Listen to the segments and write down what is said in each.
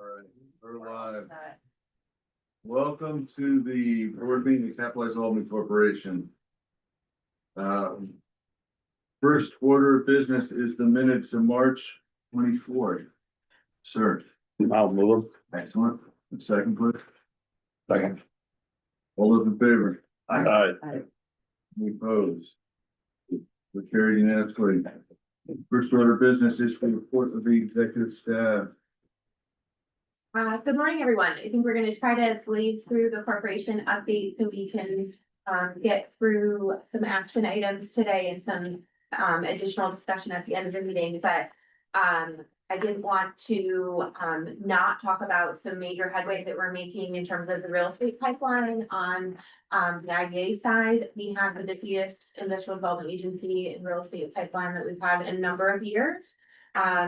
Alright, we're live. Welcome to the board meeting of Capitalized Albany Corporation. First order of business is the minutes of March 24th. Sir, I'll move excellent. Second, please. them. All those in favor? Aye. Any opposed? We're carried unanimously. First order of business is the report of the executive staff. Good morning, everyone. I think we're gonna try to blaze through the corporation update so we can get through some action items today and some additional discussion at the end of the meeting, but I did want to not talk about some major headway that we're making in terms of the real estate pipeline on the IBA side. We have the busiest industrial development agency and real estate pipeline that we've had in a number of years.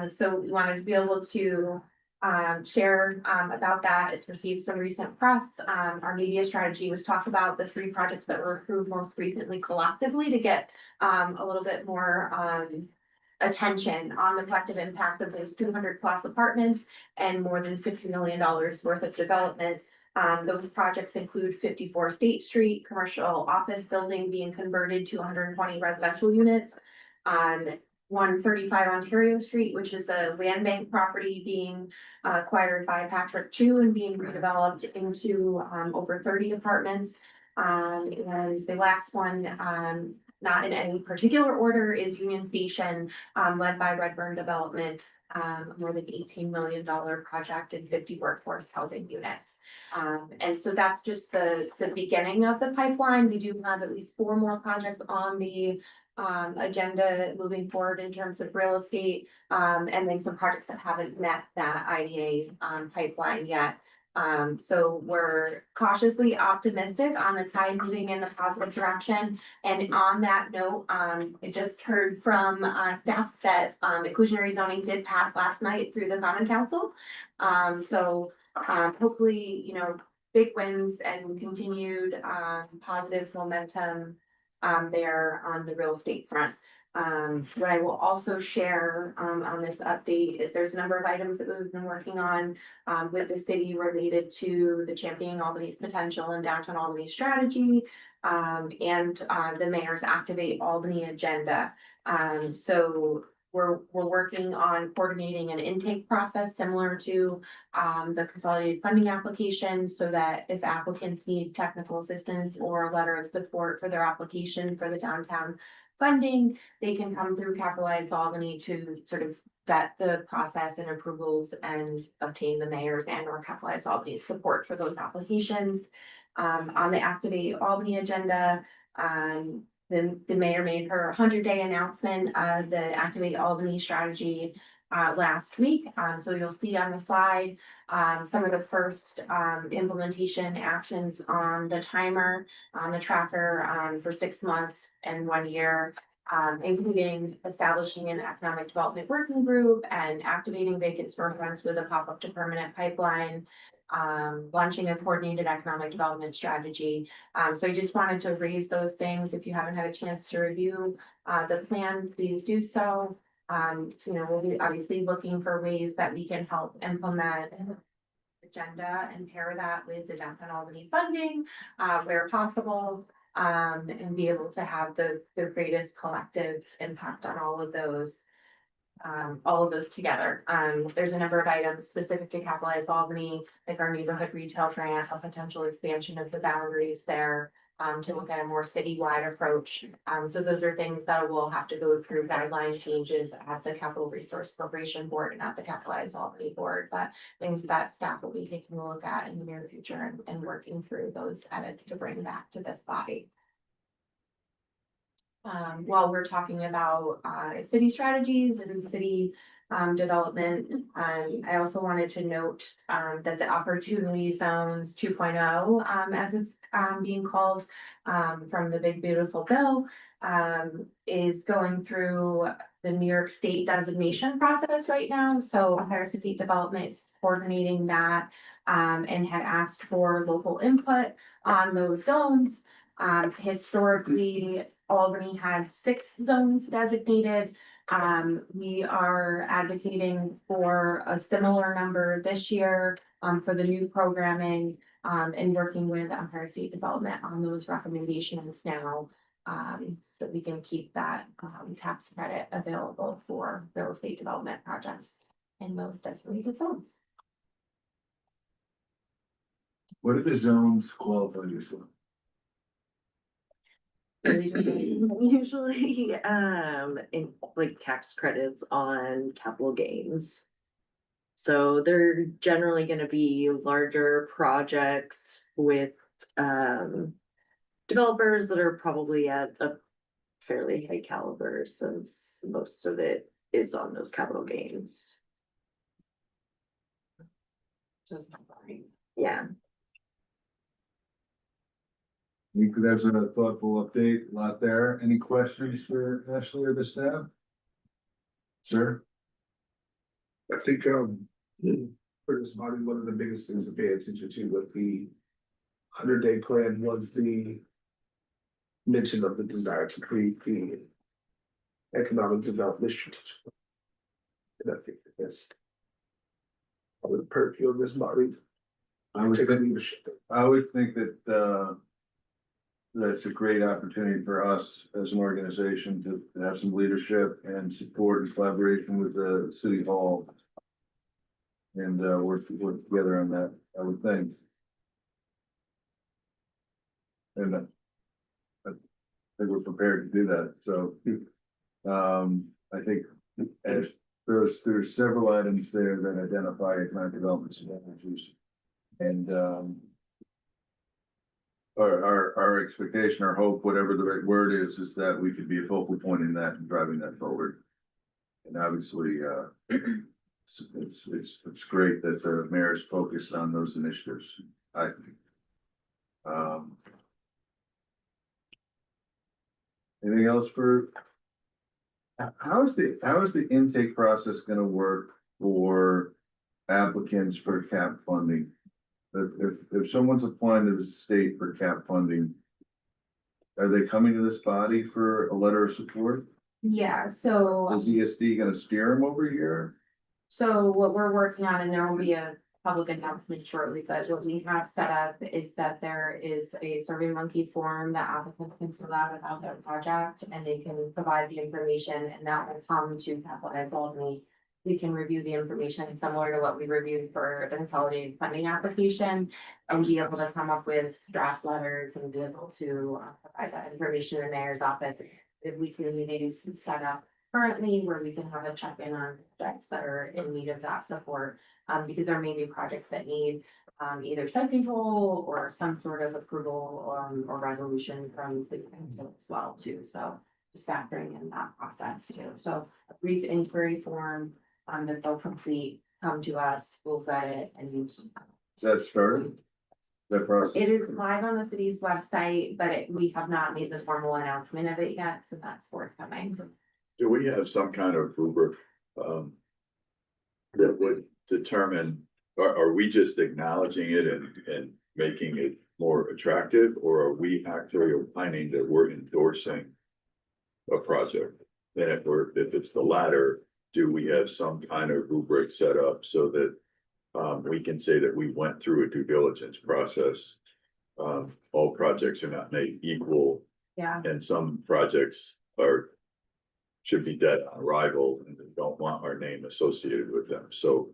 So we wanted to be able to share about that. It's received some recent press. Our media strategy was talk about the 3 projects that were approved most recently collectively to get a little bit more attention on the collective impact of those 200+ apartments and more than $50 million worth of development. Those projects include 54 State Street, commercial office building being converted to 120 residential units. 135 Ontario Street, which is a land bank property being acquired by Patrick Chu and being redeveloped into over 30 apartments. And the last one, not in any particular order, is Union Station, led by Redburn Development, more than $18 million project and 50 workforce housing units. And so that's just the beginning of the pipeline. We do have at least 4 more projects on the agenda moving forward in terms of real estate, and then some projects that haven't met that IDA pipeline yet. So we're cautiously optimistic on the tide moving in a positive direction. And on that note, I just heard from staff that inclusionary zoning did pass last night through the Common Council. So hopefully, you know, big wins and continued positive momentum there on the real estate front. What I will also share on this update is there's a number of items that we've been working on with the city related to the Championing Albany's Potential and Downtown Albany strategy, and the mayor's Activate Albany agenda. So we're working on coordinating an intake process similar to the consolidated funding application, so that if applicants need technical assistance or a letter of support for their application for the downtown funding, they can come through Capitalized Albany to sort of vet the process and approvals and obtain the mayor's and or Capitalized Albany's support for those applications. On the Activate Albany agenda, the mayor made her 100-day announcement of the Activate Albany strategy last week. So you'll see on the slide some of the first implementation actions on the timer, on the tracker for 6 months and 1 year, including establishing an economic development working group and activating vacant storefronts with a pop-up to permanent pipeline, launching a coordinated economic development strategy. So I just wanted to raise those things. If you haven't had a chance to review the plan, please do so. You know, we'll be obviously looking for ways that we can help implement agenda and pair that with the Downtown Albany funding where possible, and be able to have the greatest collective impact on all of those together. There's a number of items specific to Capitalized Albany, like our neighborhood retail grant, a potential expansion of the boundaries there, to look at a more citywide approach. So those are things that will have to go through guideline changes at the Capital Resource Corporation Board and at the Capitalized Albany Board, but things that staff will be taking a look at in the near future and working through those edits to bring back to this body. While we're talking about city strategies and city development, I also wanted to note that the Opportunity Zones 2.0, as it's being called, from the Big Beautiful Bill, is going through the New York State designation process right now. So Empire State Development is coordinating that and had asked for local input on those zones. Historically, Albany had 6 zones designated. We are advocating for a similar number this year, for the new programming, and working with Empire State Development on those recommendations now. So that we can keep that, tax credit available for real estate development projects in those designated zones. What are the zones qualify you for? Usually, in like tax credits on capital gains. So they're generally gonna be larger projects with, developers that are probably at a fairly high caliber, since most of it is on those capital gains. Yeah. I think that's a thoughtful update, a lot there. Any questions for Ashley or the staff? Sir? I think, for this body, one of the biggest things to pay attention to with the 100-day plan was the mention of the desire to create the economic development strategy. And I think that's probably the purview of this body. I would Take think, leadership. I would think that, that's a great opportunity for us as an organization to have some leadership and support and collaboration with the city hall. And, work together on that, I would think. And I think we're prepared to do that, so. I think as there's several items there that identify economic development strategies. And, our expectation, our hope, whatever the right word is that we could be a focal point in that and driving that forward. And obviously, it's great that the mayor's focused on those initiatives, I think. Anything else for? How is the intake process gonna work for applicants for CAP funding? If someone's applying to the state for CAP funding, are they coming to this body for a letter of support? Yeah, so. Is ESD gonna steer them over here? So what we're working on, and there will be a public announcement shortly, but what we have set up is that there is a Survey Monkey form that applicants can fill out about their project, and they can provide the information, and that will come to Capital Albany. We can review the information similar to what we reviewed for the consolidated funding application, and be able to come up with draft letters and be able to provide that information in the mayor's office. If weekly meetings set up currently where we can have a check-in on projects that are in need of that support. Because there may be projects that need either site control or some sort of approval or resolution from city council as well too. So just factoring in that process too. So a brief inquiry form that they'll complete, come to us, we'll vet it and use. Is that started? That process? It is live on the city's website, but we have not made the formal announcement of it yet, so that's forthcoming. Do we have some kind of rubric, that would determine, are we just acknowledging it and making it more attractive? Or are we actually opining that we're endorsing a project? And if it's the latter, do we have some kind of rubric set up so that we can say that we went through a due diligence process? All projects are not made equal, Yeah. and some projects should be dead on arrival and they don't want our name associated with them. So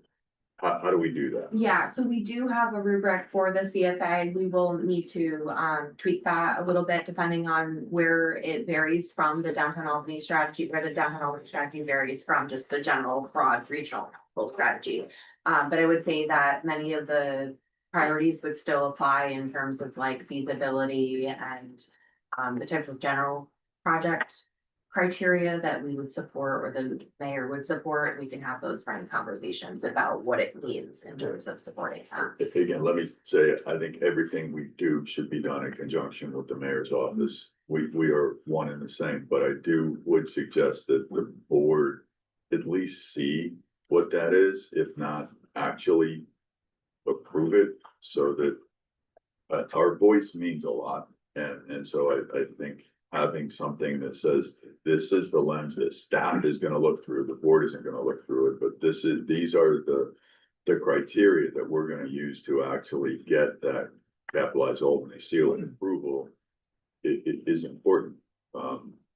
how do we do that? Yeah, so we do have a rubric for the CFA. We will need to tweak that a little bit depending on where it varies from the downtown Albany strategy, where the downtown Albany strategy varies from just the general broad regional strategy. But I would say that many of the priorities would still apply in terms of like feasibility and the type of general project criteria that we would support or the mayor would support. We can have those frank conversations about what it means in terms of supporting that. Again, let me say, I think everything we do should be done in conjunction with the mayor's office. We are one and the same, but I would suggest that the board at least see what that is, if not actually approve it, so that our voice means a lot. And so I think having something that says, this is the lens that staff is gonna look through, the board isn't gonna look through it, but these are the criteria that we're gonna use to actually get that capitalized Albany seal and approval. It is important.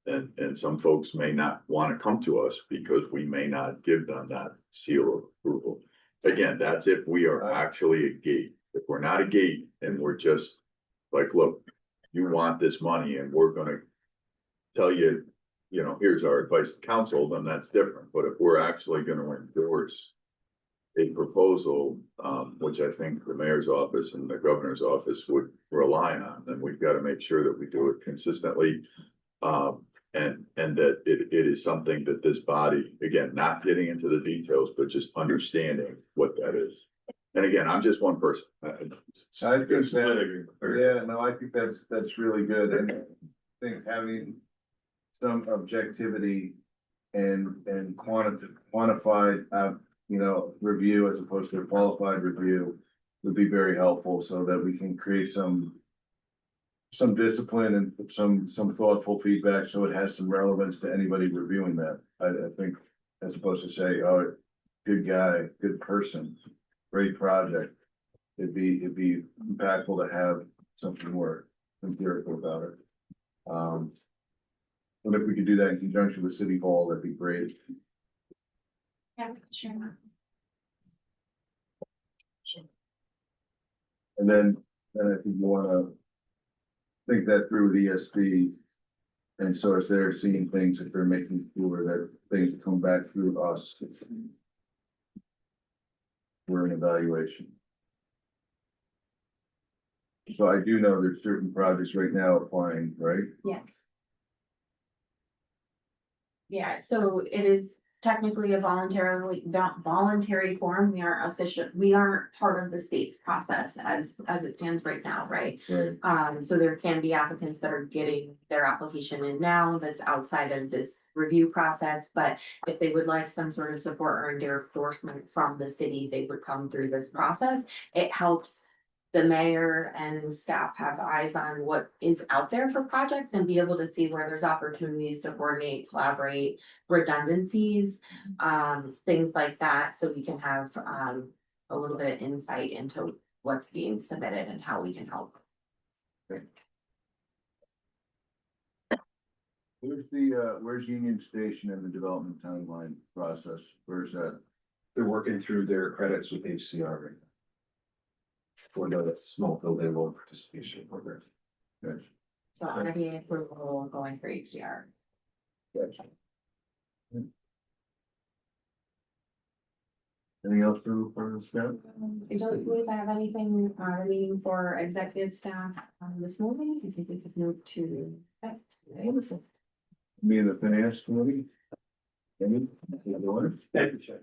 And some folks may not wanna come to us because we may not give them that seal of approval. Again, that's if we are actually a gate. If we're not a gate and we're just like, look, you want this money and we're gonna tell you, you know, here's our advice to council, then that's different. But if we're actually gonna endorse a proposal, which I think the mayor's office and the governor's office would rely on, then we've got to make sure that we do it consistently. And that it is something that this body, again, not getting into the details, but just understanding what that is. And again, I'm just one person. I think that, yeah, no, I think that's really good, and I think having some objectivity and quantified, you know, review as opposed to a qualified review would be very helpful, so that we can create some discipline and some thoughtful feedback, so it has some relevance to anybody reviewing that. I think, as opposed to say, oh, good guy, good person, great project. It'd be impactful to have something more empirical about it. And if we could do that in conjunction with City Hall, that'd be great. Yeah, sure. And then I think you wanna think that through with ESD. And so as they're seeing things, if they're making sure that things come back through us. We're in evaluation. So I do know there's certain projects right now applying, right? Yes. Yeah, so it is technically a voluntary form. We aren't part of the state's process as it stands right now, right? Right. So there can be applicants that are getting their application in now that's outside of this review process, but if they would like some sort of support or endorsement from the city, they would come through this process. It helps the mayor and staff have eyes on what is out there for projects and be able to see where there's opportunities to coordinate, collaborate, redundancies, things like that, so we can have a little bit of insight into what's being submitted and how we can help. Where's Union Station in the development timeline process? Where's that? They're working through their credits with HCR right now. For the small building loan participation program. Good. So IDA approval going for HDR. Gotcha. Anything else for the staff? I don't believe I have anything remaining for executive staff this morning. I think we could move to. Wonderful. Me and the finance committee. Any? Thank you, Chair.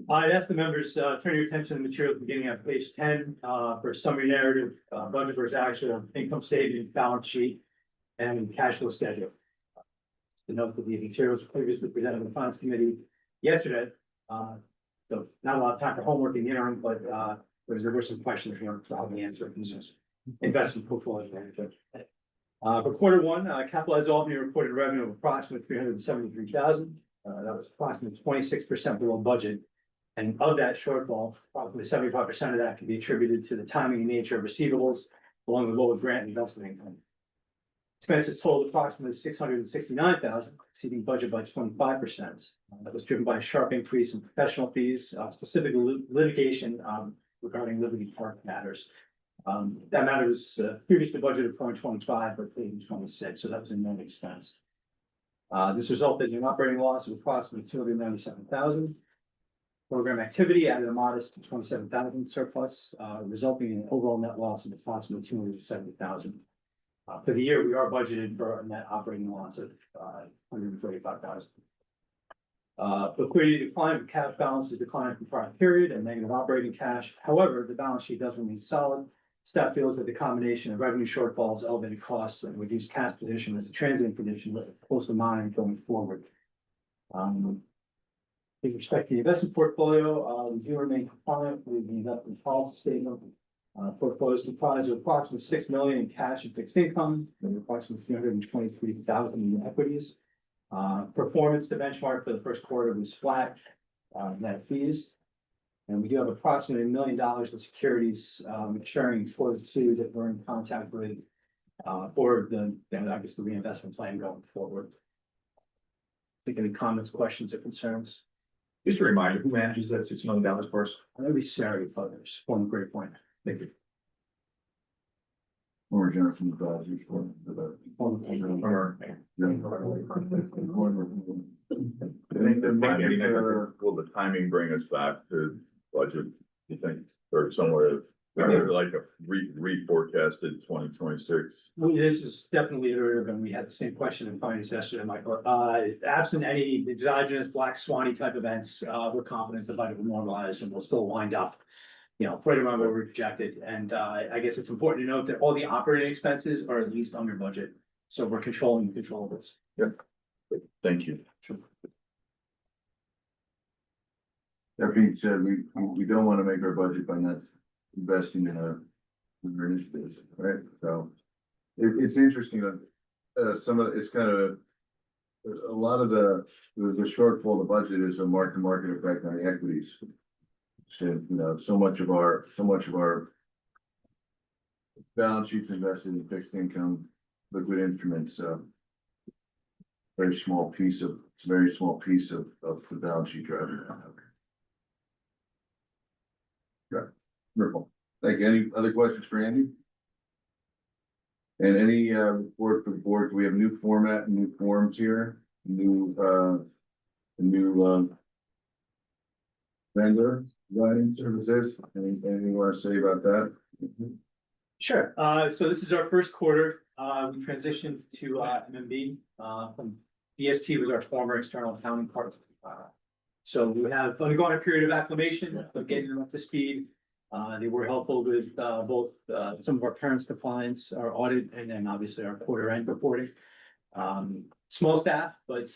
I'd ask the members, turn your attention to the material beginning on page 10, for summary narrative, budget versus actual, income statement, balance sheet, and cash flow schedule. To note that the materials previously presented to the finance committee yesterday, so not a lot of time for homework in the interim, but, there were some questions here, so I'll be answering these. Investment portfolio manager. For quarter one, capitalized Albany reported revenue of approximately $373,000. That was approximately 26% below budget. And of that shortfall, probably 75% of that can be attributed to the timing and nature of receivables, along with lower grant investment income. Expenses totaled approximately $669,000, exceeding budget by 25%. That was driven by a sharp increase in professional fees, specifically litigation regarding Liberty Park matters. That matter was previously budgeted for in 25, but paid in 26, so that was a known expense. This resulted in an operating loss of approximately $297,000. Program activity added a modest 27,000 surplus, resulting in an overall net loss of approximately 270,000. For the year, we are budgeted for a net operating loss of 135,000. Liquidity declined, cash balances declined from prior period and negative operating cash. However, the balance sheet does remain solid. Staff feels that the combination of revenue shortfalls, elevated costs, and reduced cash position as a transient condition with close to mind going forward. With respect to the investment portfolio, we do remain compliant with the investment policy statement. Portfolio is comprised of approximately 6 million in cash and fixed income, and approximately 323,000 in equities. Performance to benchmark for the first quarter was flat, net fees. And we do have approximately $1 million in securities, maturing for the two that we're in contact with. Or I guess the reinvestment plan going forward. Think any comments, questions, or concerns? Just a reminder, who manages that $6 million for us? Maybe Sarah, others, one great point. Thank you. Or Jonathan Dodgers for the. Will the timing bring us back to budget, you think, or somewhere, or like a reforecasted 2026? This is definitely iterative, and we had the same question in finance yesterday, Michael. Absent any exogenous black swanny type events, we're confident the budget will normalize and we'll still wind up, right around where we projected. And I guess it's important to note that all the operating expenses are at least under budget. So we're controlling the controllables. Thank you. That being said, we don't want to make our budget by not investing in our initiatives, right? So it's interesting that some of it's kind of a lot of the shortfall of the budget is a market effect on the equities. So, so much of our balance sheets invested in fixed income, liquid instruments, very small piece of the balance sheet driving. Yeah, wonderful. Thank you. Any other questions for Andy? And any report for the board? We have new format and new forms here, new vendor providing services. Anything you want to say about that? Sure. So this is our first quarter. We transitioned to MMB from BST was our former external accounting partner. So we have undergone a period of acclimation of getting them up to speed. They were helpful with both some of our parents' compliance, our audit, and then obviously our quarter end reporting. Small staff, but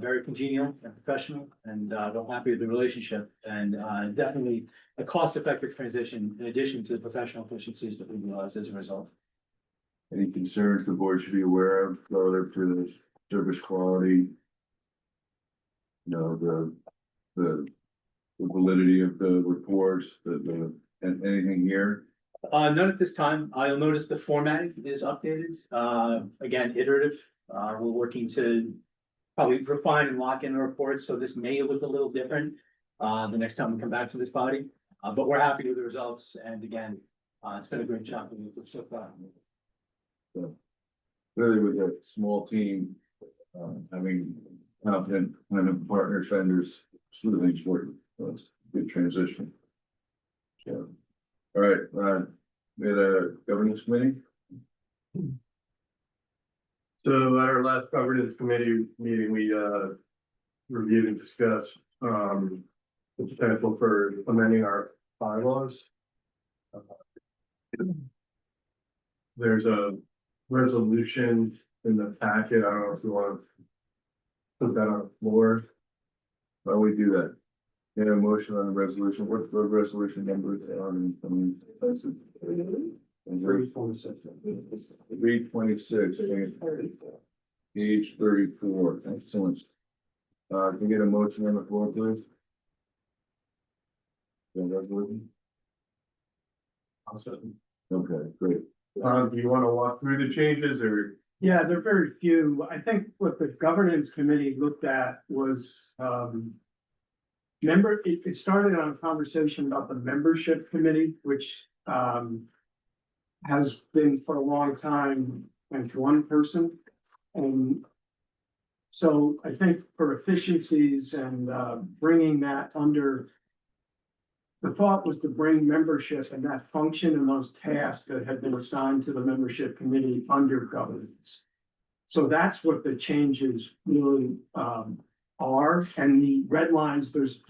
very congenial and professional, and we're happy with the relationship, and definitely a cost-effective transition in addition to the professional efficiencies that we realized as a result. Any concerns the board should be aware of relative to the service quality? The validity of the reports, and anything here? None at this time. You'll notice the formatting is updated. Again, iterative. We're working to probably refine and lock in the reports, so this may look a little different the next time we come back to this body. But we're happy with the results, and again, it's been a great job so far. So, really, with a small team, having confident kind of partners, vendors, it's really important. So it's a good transition. So, all right, we had a governance committee. So at our last governance committee meeting, we reviewed and discussed the potential for amending our bylaws. There's a resolution in the packet. I don't know if you want to put that on the floor. Why don't we do that? Get a motion on the resolution. What's the resolution number? 326. Page 34. Excellent. Can we get a motion on the floor, please? The resolution? Okay, great. Do you want to walk through the changes or? Yeah, there are very few. I think what the governance committee looked at was, it started on a conversation about the membership committee, which, has been for a long time, like one person. And so I think for efficiencies and, bringing that under, the thought was to bring membership and that function and those tasks that had been assigned to the membership committee under governance. So that's what the changes really are. And the red lines, there's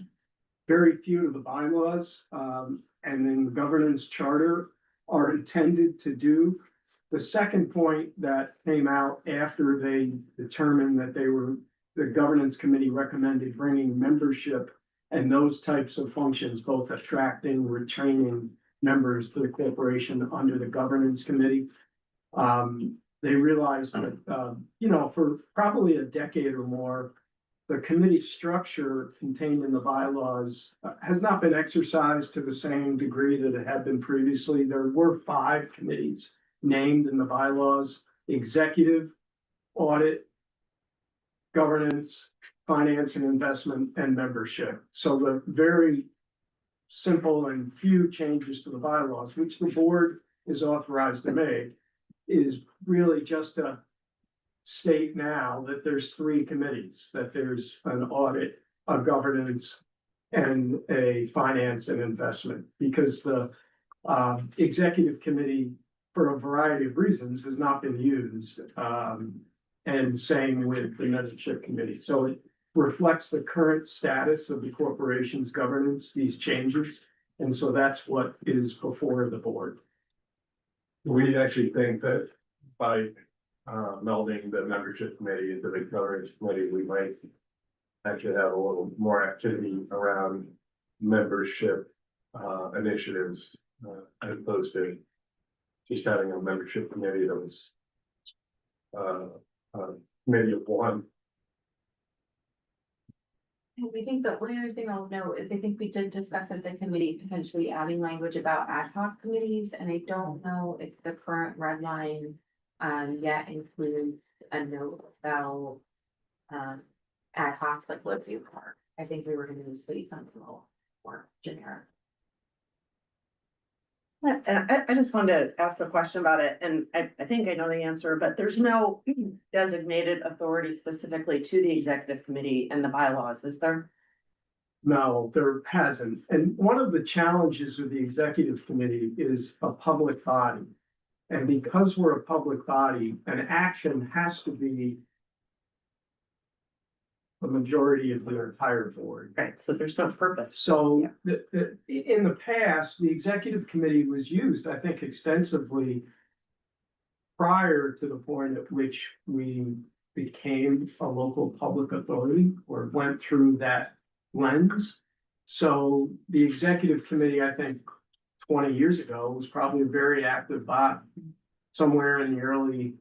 very few of the bylaws and then the governance charter are intended to do. The second point that came out after they determined that the governance committee recommended bringing membership and those types of functions, both attracting, retaining, members to the corporation under the governance committee. They realized that, for probably a decade or more, the committee structure contained in the bylaws has not been exercised to the same degree that it had been previously. There were 5 committees named in the bylaws: executive, audit, governance, finance and investment, and membership. So the very simple and few changes to the bylaws, which the board is authorized to make, is really just to state now that there's 3 committees, that there's an audit, a governance, and a finance and investment, because the executive committee, for a variety of reasons, has not been used. And same with the membership committee. So it reflects the current status of the corporation's governance, these changes. And so that's what is before the board. We actually think that by melding the membership committee into the governance committee, we might actually have a little more activity around membership initiatives as opposed to just having a membership committee that was committee of one. And I think the only other thing I'll note is I think we did discuss at the committee potentially adding language about ad hoc committees, and I don't know if the current red line yet includes a note about ad hocs like Woodview Park. I think we were going to say something a little more generic. And I just wanted to ask a question about it, and I think I know the answer, but there's no designated authority specifically to the executive committee and the bylaws, is there? No, there hasn't. And one of the challenges with the executive committee is a public body. And because we're a public body, an action has to be the majority of the entire board. Right, so there's no purpose. So in the past, the executive committee was used, I think, extensively prior to the point at which we became a local public authority or went through that lens. So the executive committee, I think, 20 years ago was probably a very active body. Somewhere in the early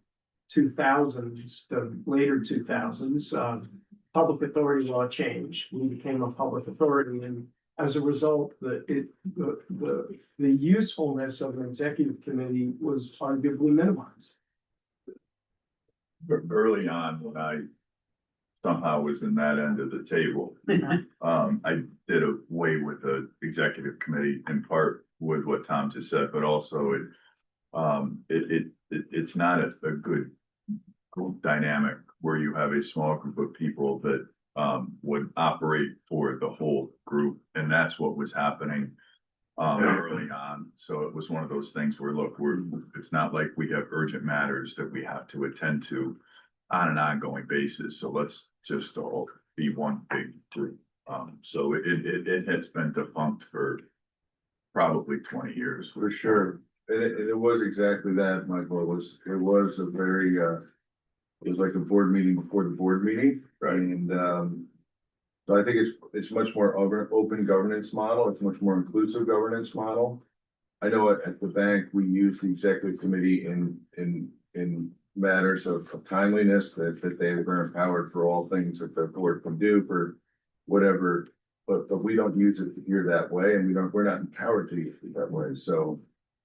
2000s, the later 2000s, public authority law changed. We became a public authority, and as a result, the usefulness of an executive committee was arguably minimized. Early on, when I somehow was in that end of the table, I did away with the executive committee in part with what Tom just said, but also it's not a good dynamic where you have a small group of people that would operate for the whole group, and that's what was happening early on. So it was one of those things where, look, it's not like we have urgent matters that we have to attend to on an ongoing basis. So let's just all be one big group. So it has been defunct for probably 20 years. For sure. And it was exactly that, Michael. It was a very, it was like a board meeting before the board meeting. Right. And, so I think it's much more open governance model. It's much more inclusive governance model. I know at the bank, we use the executive committee in matters of timeliness that they were empowered for all things that the board can do for whatever, but we don't use it here that way, and we're not empowered to use it that way. So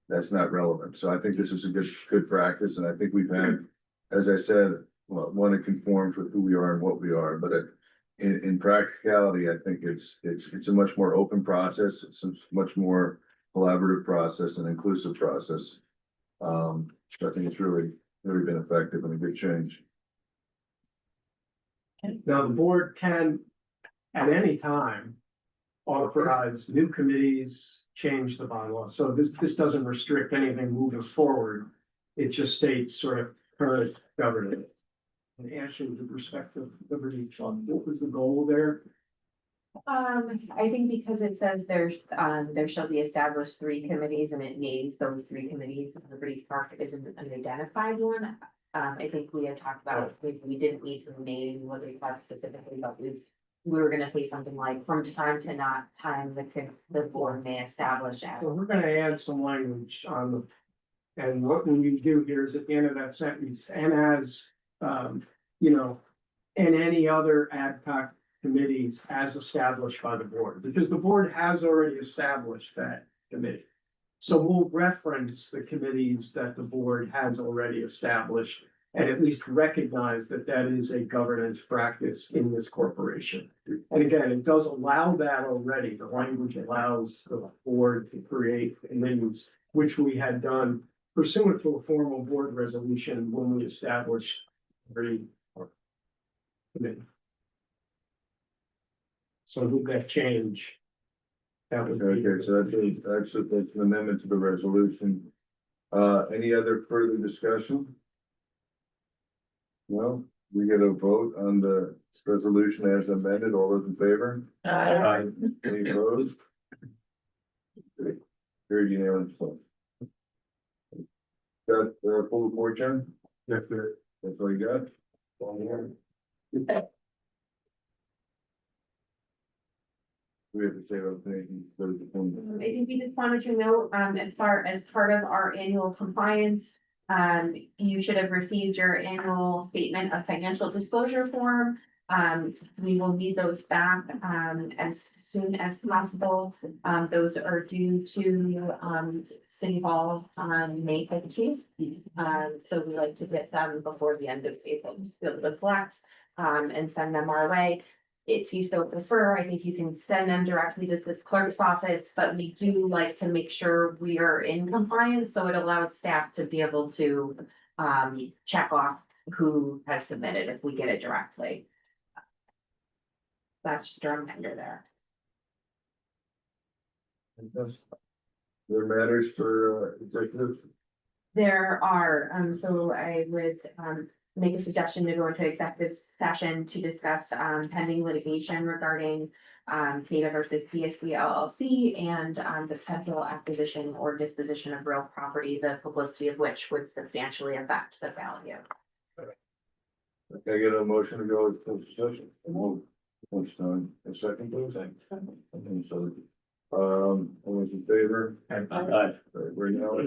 that's not relevant. So I think this is a good practice, and I think we've had, as I said, well, one, it conforms with who we are and what we are, but in practicality, I think it's a much more open process. It's a much more collaborative process and inclusive process. So I think it's really been effective and a good change. Now, the board can, at any time, authorize new committees, change the bylaw. So this doesn't restrict anything moving forward. It just states sort of current governance. And Ashley, with respect to Liberty Fund, what was the goal there? I think because it says there shall be established 3 committees and it names those 3 committees, Liberty Park isn't an identified one. I think we had talked about, we didn't need to name Liberty Park specifically, but we've we were gonna say something like, from time to not time, the board may establish. So we're gonna add some language on the. And what we do here is at the end of that sentence, and as, you know. And any other ad hoc committees as established by the board, because the board has already established that committee. So we'll reference the committees that the board has already established. And at least recognize that that is a governance practice in this corporation. And again, it does allow that already. The language allows the board to create committees, which we had done pursuant to a formal board resolution when we established the committee. So with that change. That would be. Okay, so that's an amendment to the resolution. Any other further discussion? Well, we get a vote on the resolution as amended. All those in favor? Aye. Any opposed? Carried unanimously. Got full report, John? Yes, sir. That's all you got? We have to say those things. I think we just wanted to note, as far as part of our annual compliance, you should have received your annual statement of financial disclosure form. We will need those back, as soon as possible. Those are due to, City Hall on May 15th. So we like to get them before the end of April, to be able to collect, and send them our way. If you so prefer, I think you can send them directly to the clerk's office, but we do like to make sure we are in compliance, so it allows staff to be able to check off who has submitted if we get it directly. That's just a reminder there. There matters for executive. There are, so I would make a suggestion to go into executive session to discuss pending litigation regarding Peta versus PSC LLC and the potential acquisition or disposition of real property, the publicity of which would substantially affect the value. Can I get a motion to go to session? Which time? A second, please? And so, all those in favor? Aye. We're now.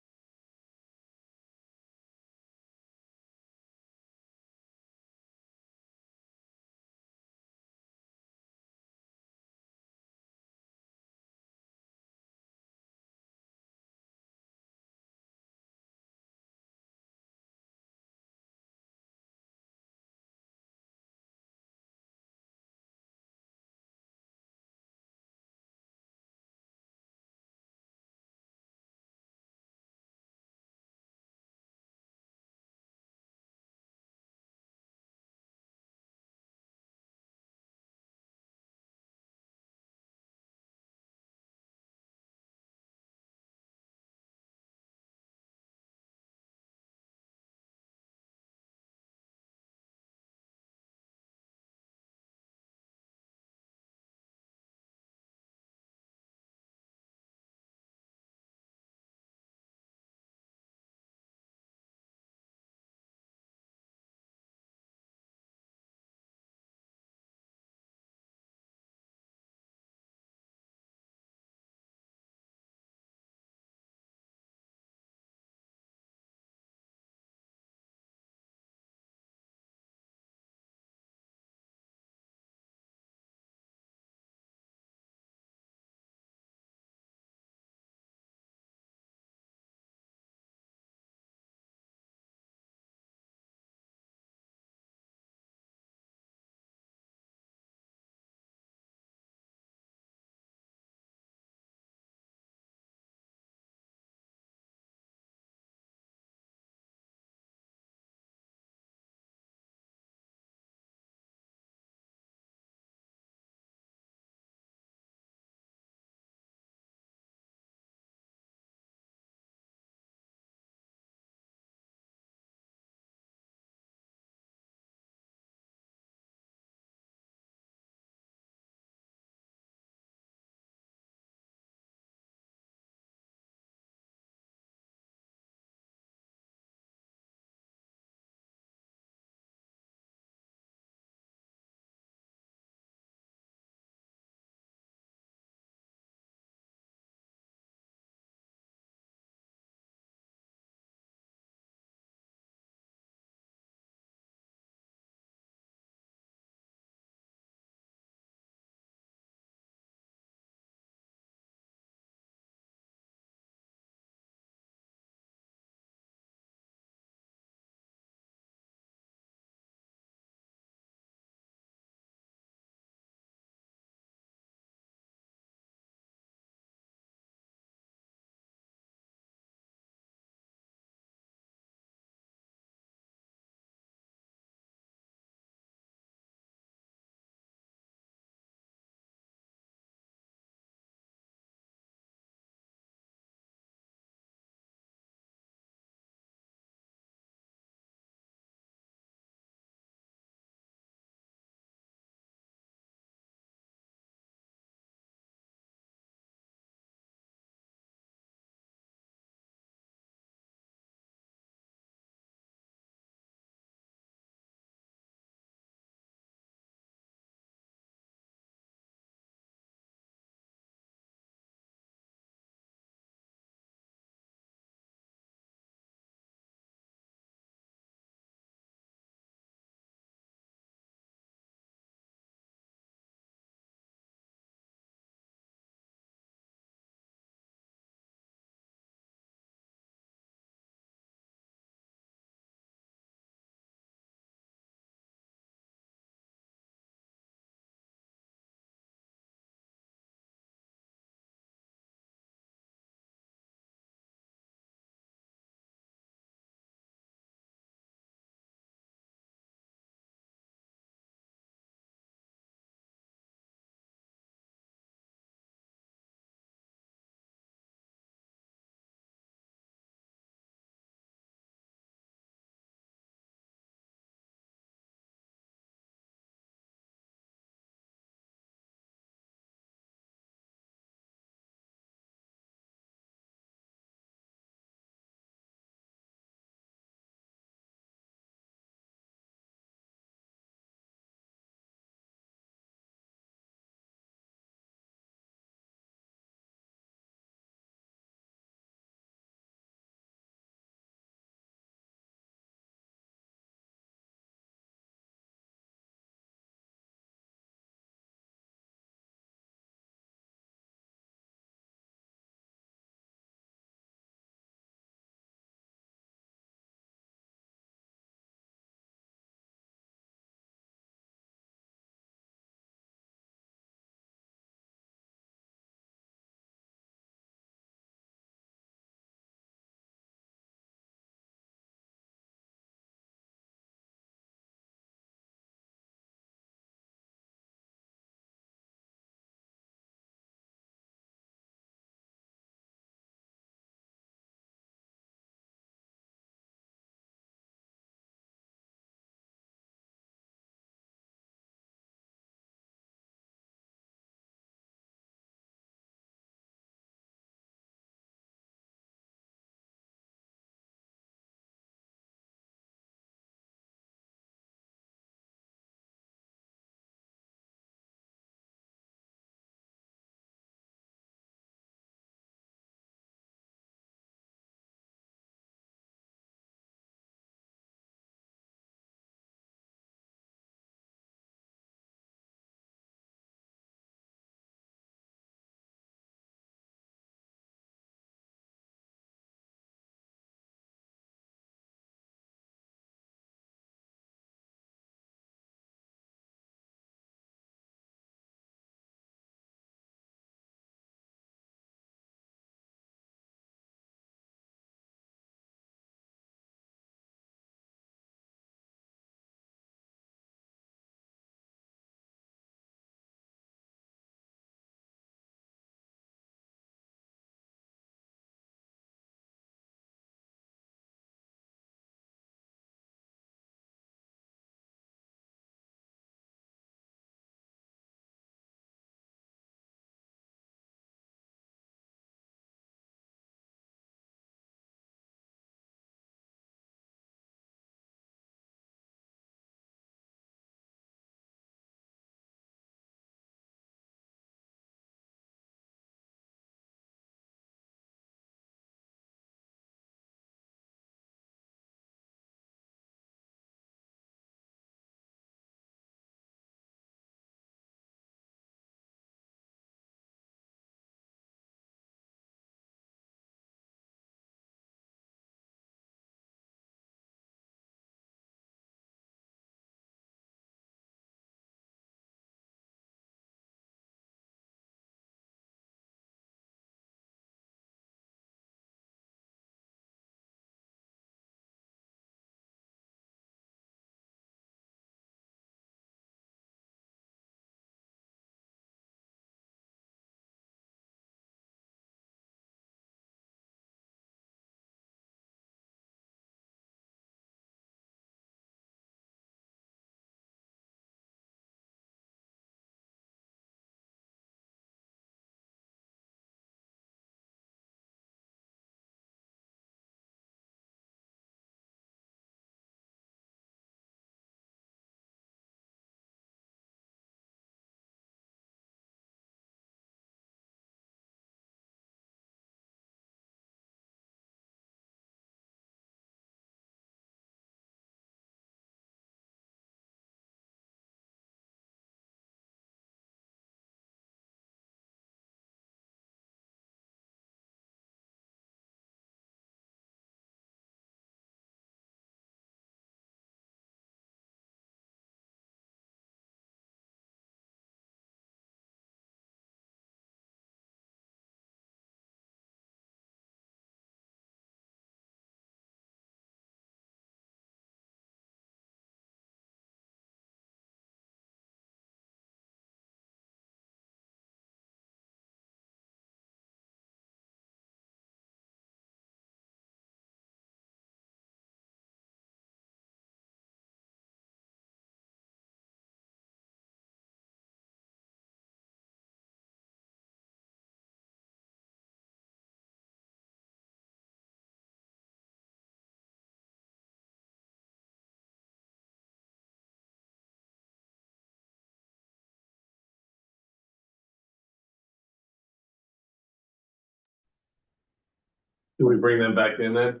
Do we bring them back in then?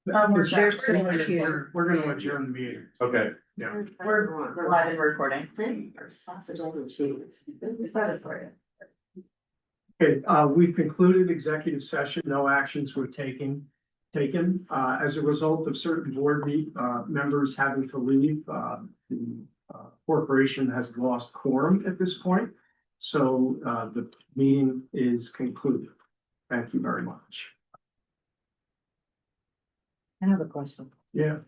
They're still here. We're gonna adjourn the meeting. Okay. Yeah. We're live and recording. Okay, we've concluded executive session. No actions were taken. As a result of certain members having to leave, the corporation has lost quorum at this point. So, the meeting is concluded. Thank you very much. I have a question. Yeah.